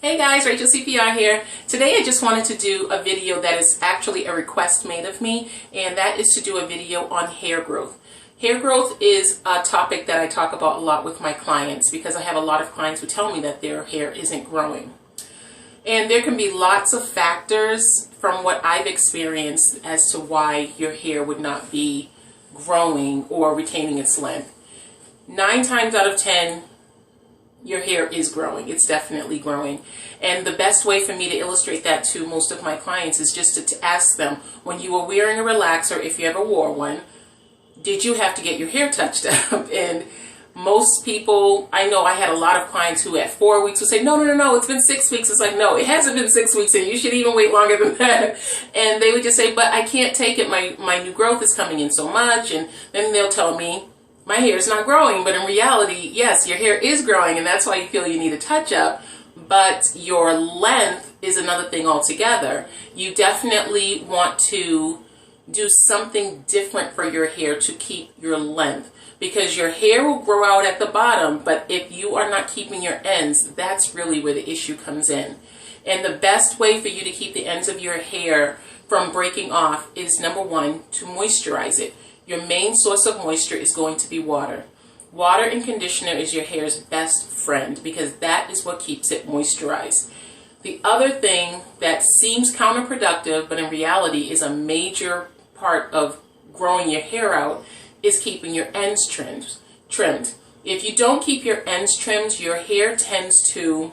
Hey guys, Rachel CPR here. Today I just wanted to do a video that is actually a request made of me, and that is to do a video on hair growth. Hair growth is a topic that I talk about a lot with my clients because I have a lot of clients who tell me that their hair isn't growing. And there can be lots of factors from what I've experienced as to why your hair would not be growing or retaining its length. 9 times out of 10, your hair is growing. It's definitely growing. And the best way for me to illustrate that to most of my clients is just to ask them, when you were wearing a relaxer, if you ever wore one, did you have to get your hair touched up? And most people, I know I had a lot of clients who at 4 weeks would say, no, it's been 6 weeks. It's like, no, it hasn't been 6 weeks and you should even wait longer than that. And they would just say, but I can't take it. My new growth is coming in so much. And then they'll tell me, my hair is not growing, but in reality, yes, your hair is growing, and that's why you feel you need a touch-up, but your length is another thing altogether. You definitely want to do something different for your hair to keep your length, because your hair will grow out at the bottom, but if you are not keeping your ends, that's really where the issue comes in. And the best way for you to keep the ends of your hair from breaking off is, number one, to moisturize it. Your main source of moisture is going to be water. Water and conditioner is your hair's best friend because that is what keeps it moisturized. The other thing that seems counterproductive, but in reality is a major part of growing your hair out, is keeping your ends trimmed. If you don't keep your ends trimmed, your hair tends to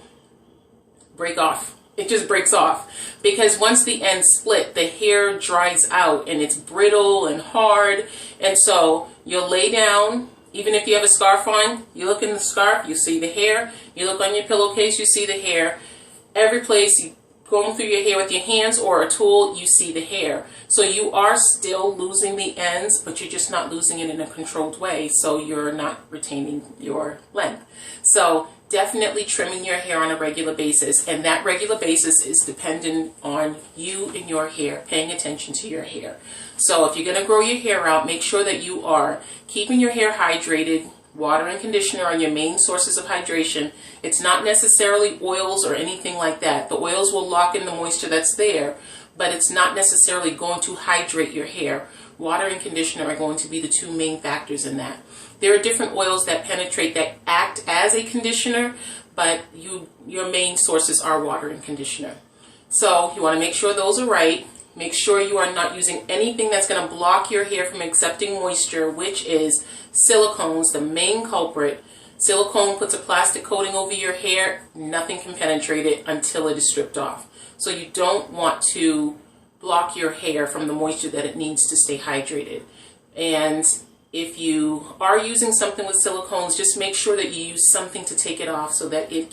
break off. It just breaks off because once the ends split, the hair dries out and it's brittle and hard. And so you'll lay down, even if you have a scarf on, you look in the scarf, you see the hair. You look on your pillowcase, you see the hair. Every place you going through your hair with your hands or a tool, you see the hair. So you are still losing the ends, but you're just not losing it in a controlled way. So you're not retaining your length. So definitely trimming your hair on a regular basis, and that regular basis is dependent on you and your hair, paying attention to your hair. So if you're going to grow your hair out, make sure that you are keeping your hair hydrated. Water and conditioner are your main sources of hydration. It's not necessarily oils or anything like that. The oils will lock in the moisture that's there, but it's not necessarily going to hydrate your hair. Water and conditioner are going to be the two main factors in that. There are different oils that penetrate, that act as a conditioner, but your main sources are water and conditioner. So you want to make sure those are right. Make sure you are not using anything that's going to block your hair from accepting moisture, which is silicones, the main culprit. Silicone puts a plastic coating over your hair. Nothing can penetrate it until it is stripped off. So you don't want to block your hair from the moisture that it needs to stay hydrated. And if you are using something with silicones, just make sure that you use something to take it off so that your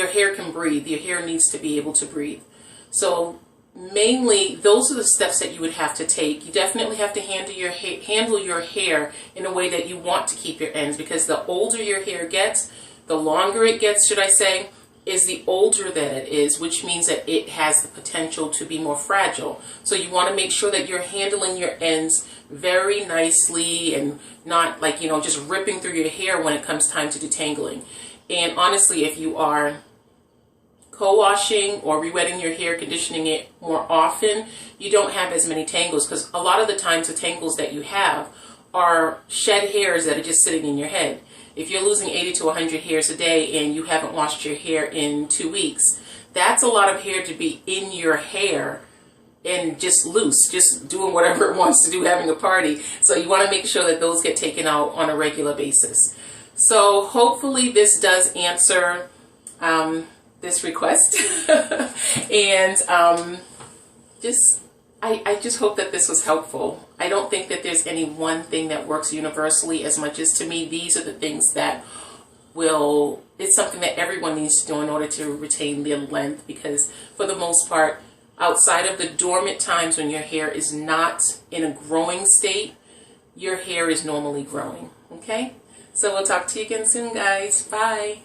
hair can breathe. Your hair needs to be able to breathe. So mainly, those are the steps that you would have to take. You definitely have to handle your hair in a way that you want to keep your ends, because the older your hair gets, the longer it gets, should I say, is the older that it is, which means that it has the potential to be more fragile. So you want to make sure that you're handling your ends very nicely and not like, just ripping through your hair when it comes time to detangling. And honestly, if you are co-washing or re-wetting your hair, conditioning it more often, you don't have as many tangles, because a lot of the times the tangles that you have are shed hairs that are just sitting in your head. If you're losing 80 to 100 hairs a day and you haven't washed your hair in 2 weeks, that's a lot of hair to be in your hair and just loose, just doing whatever it wants to do, having a party. So you want to make sure that those get taken out on a regular basis. So hopefully this does answer this request. And I just hope that this was helpful. I don't think that there's any one thing that works universally, as much as, to me, these are the things that it's something that everyone needs to do in order to retain their length, because for the most part, outside of the dormant times when your hair is not in a growing state, your hair is normally growing. Okay? So we'll talk to you again soon, guys. Bye.